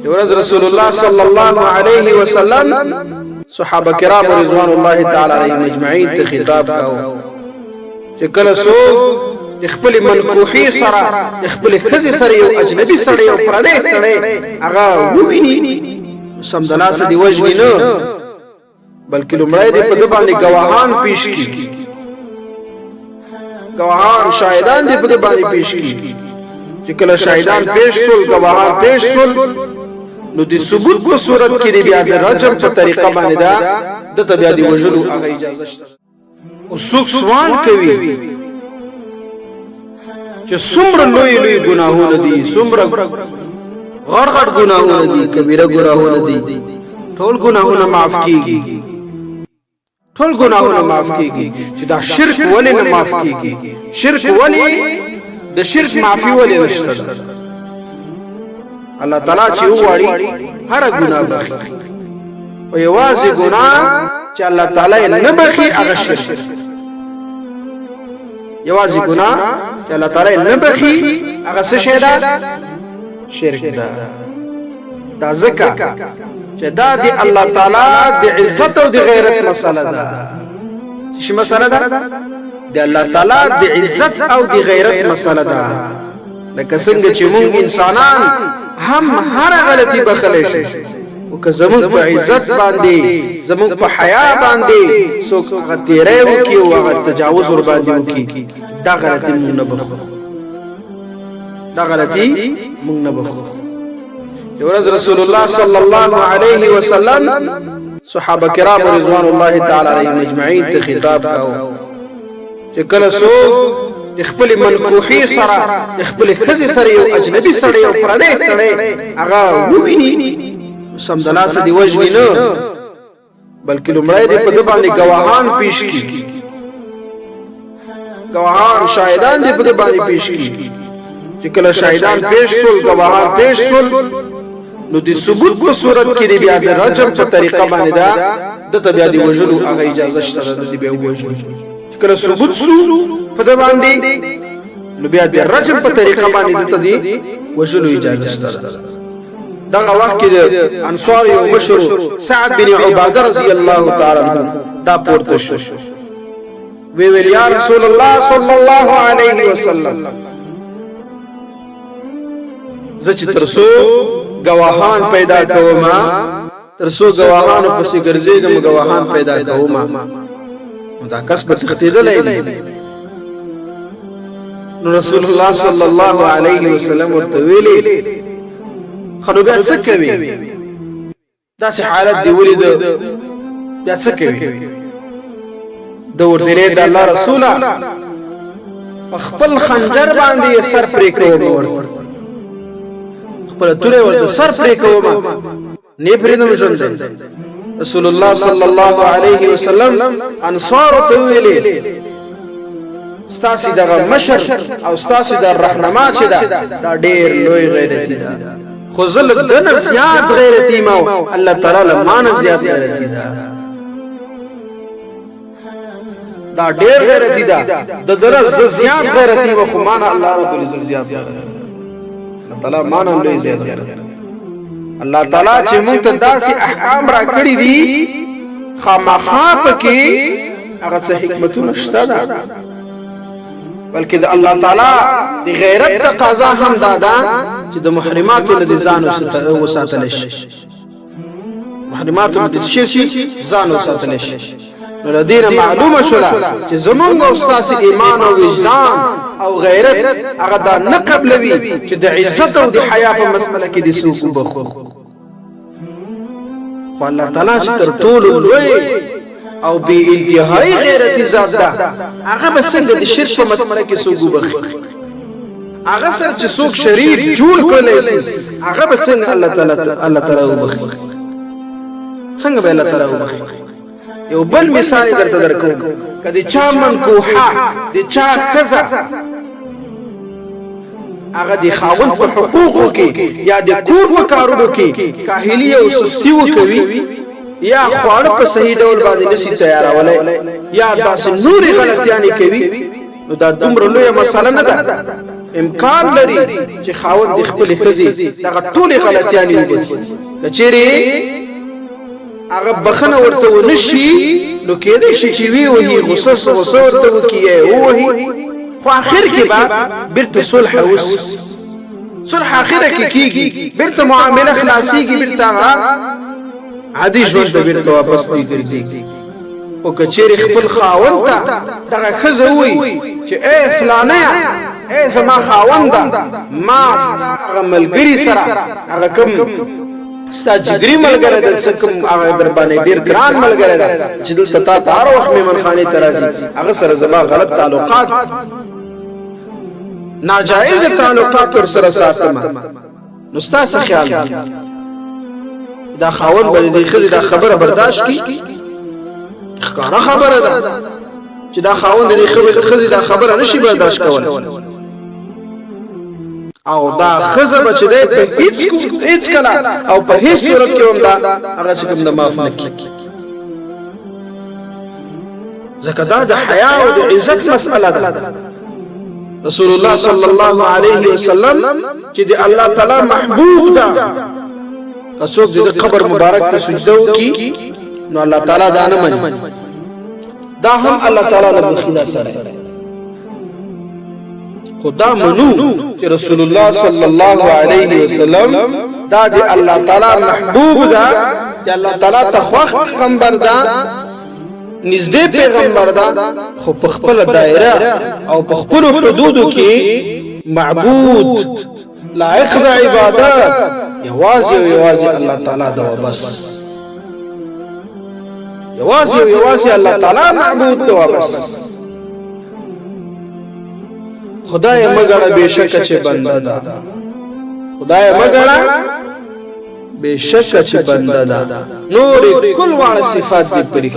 ورز رسول الله صلی الله علیه وسلم صحابه کرام رضوان الله تعالی علیهم اجمعین ته خطاب کاوه چې کله څوک خپل منکوحي سره خپل خزي سره یو اجنبي سره یو پردی سره هغه وویني سمدلاسه دی وجنی نه بلکې لمړی دی په د باندې گواهان پیش کی گواهان شاهدان دی په د باندې پیش کی چې کله شاهدان پیش شول گواهان پیش شول نو د ثبوت په صورت کې دی بیا د رجم په طریقه باندې دا د بیا دی وجلو هغه اجازه شته او څوک سوال کوي چې څومره لوی لوی ګناهونه دي څومره غړ غړ ګناهونه دي کبیره ګناهونه دي ټول ګناهونه معاف کیږي ټول ګناهونه معاف کیږي چې دا شرک ولې نه معاف کیږي شرک ولې د شرک معافي ولې نشته الله تعالی چې وواړي هر ګناه بخي او یوازې ګناه چې الله تعالی نه بخي هغه شرک یوازې ګناه چې الله تعالی نه بخي هغه څه شی ده شرک ده دا ځکه چې دا دی الله تعالی د عزت او د غیرت مسله ده چې مسله ده د الله تعالی د عزت او د غیرت مسله ده لکه څنګه چې موږ انسانان هم هر غلطي بخلې شي او که زموږ په عزت باندې زموږ په حیا باندې څوک هغه تیرې وکي او هغه تجاوز ور باندې وکي دا غلطي موږ نه بخو دا غلطي موږ نه بخو ورز رسول الله صلی الله علیه وسلم صحابه کرام رضوان الله تعالی علیهم اجمعین ته خطاب کاوه چې کله څوک خپل منکوحي سره خپل خزي سره یو اجنبي سره یو پردی سره هغه وویني سمدلاسه دی وجنی نه بلکې لمړی دی په د باندې گواهان پیش کی گواهان شاهدان دی په د باندې پیش کی چې کله شاهدان پیش شول گواهان پیش شول نو د ثبوت په صورت کې دی بیا د رجم په طریقه باندې دا د بیا دی وجلو هغه اجازه شته د بیا وجلو کله ثبوت شو په د باندې نو بیا د رجم په طریقه باندې د دی وجلو اجازه شته دغه وخت کې د انصار یو مشهور سعد بن عباده رضی الله تعالی عنہ دا پورته شو وی ویل یا رسول الله صلی الله علیه وسلم زچ ترسو گواهان پیدا کوما ترسو گواهان پسې ګرځېږم گواهان پیدا کوما دا کس به تختیدلې نو رسول الله صلی الله علیه وسلم ورته ویلي خنو بیا څه کوي داسې حالت دی ولید بیا څه کوي د ورته د الله رسوله خپل خنجر باندې سر پرې کوم خپل توره ورته سر پرې کوم نه پرېدم ژوند رسول الله صلی الله علیه وسلم انصار ته ویلي ستاسو دغه مشر او ستاسو د رهنما چې دا ډېر لوی غیرتی ده خو زل دنه زیات غیرتی ما الله تعالی لمانه زیات غیرتی ده دا ډېر غیرتی ده د دره زیات غیرتی و خو معنا الله رب العزت زیات غیرتی الله تعالی معنا لوی زیات غیرتی الله تعالی چې موږ ته داسې احکام را کړی دي خامخا پکې هغه څه حکمتونه شته ده بلکې د الله تعالی د غیرت تقاضا هم دادا چې د محرماتو له ځان وساتل شي محرماتو د شي ځان وساتل شي نو لدينا معلومه شولا چې زمونږ او استاد ایمان او وجدان او غیرت هغه دا نه قبلوي چې د عزت او د حیا په مسله کې د سوق وبخو فالله تعالی چې تر ټولو لوی او بی انتهایی غیرتی ذات ده هغه بسنګ د شرک په مسله کې سوق وبخو هغه سر چې سوق شریک جوړ کړل شي هغه بسنګ الله تعالی وبخو څنګه به الله تعالی وبخو یو بل مثال درته درکوم کدی چا من کوحه دی چا کزا هغه دی خاون په حقوقو کې یا د کور په کارونو کې کاهلی او سستی وکوي یا خواړه په صحیح ډول باندې نشي تیارولای یا داسې نوري غلطیانی کوي نو دا دومره لویه مسله نه ده امکان لري چې خاوند د خپل ښځې دغه ټولې غلطیانې وبخښي که چیرې هغه بخښنه ورته ونشي نو کېدای شي چې وی وهي غصه ورته وکړي ووهي خو آخر کې به بیرته صلح وشي صلح آخره کې کېږي بیرته معامله خلاصېږي بیرته هغه عادي ژوند ته بیرته واپس ګرځي او که چیرې خپل خاوند ته دغه ښځه ووایي چې ای فلانیه ای زما خاونده ما هغه ملګري سره هغه کوم ستا جګري ملګری ده څه کوم هغه در باندې ډېر ګران ملګری ده چې دلته تا ته هر وخت مېمنخانې ته راځي هغه سره زما غلط تعلقات ناجائز تعلقات ورسره ساتم نو ستا څه خیال دی دا خاوند به د ښځې دا خبره برداشت کړي ښکاره خبره ده چې دا خاوند د ښځې دا خبره نشي برداشت کولی او دا ښځه به چې دی په هېڅ کله او په هېڅ صورت کې هم دا هغه چې کوم د معاف نه کېږي ځکه دا د حیا او د عزت مسئله ده رسول الله صلی الله علیه وسلم چې د الله تعالی محبوب ده که څوک د قبر مبارک ته سجده وکړي نو الله تعالی دا نه مني دا هم الله تعالی له بخیله سره خدا منو چې رسول الله صلی الله علیه وسلم دا د الله تعالی محبوب ده چې الله تعالی ته خوښ پیغمبر ده نږدې پیغمبر ده خو په خپل دایره او په خپل حدودو کې معبود لایق د عبادت یوازې او یوازې الله تعالی ده وبس یوازې او یوازې الله تعالی معبود ده وبس خدای مګړه بشک چې بنده ده خدای مګړه بشک چې بنده ده نور کل واړه صفات دې پرې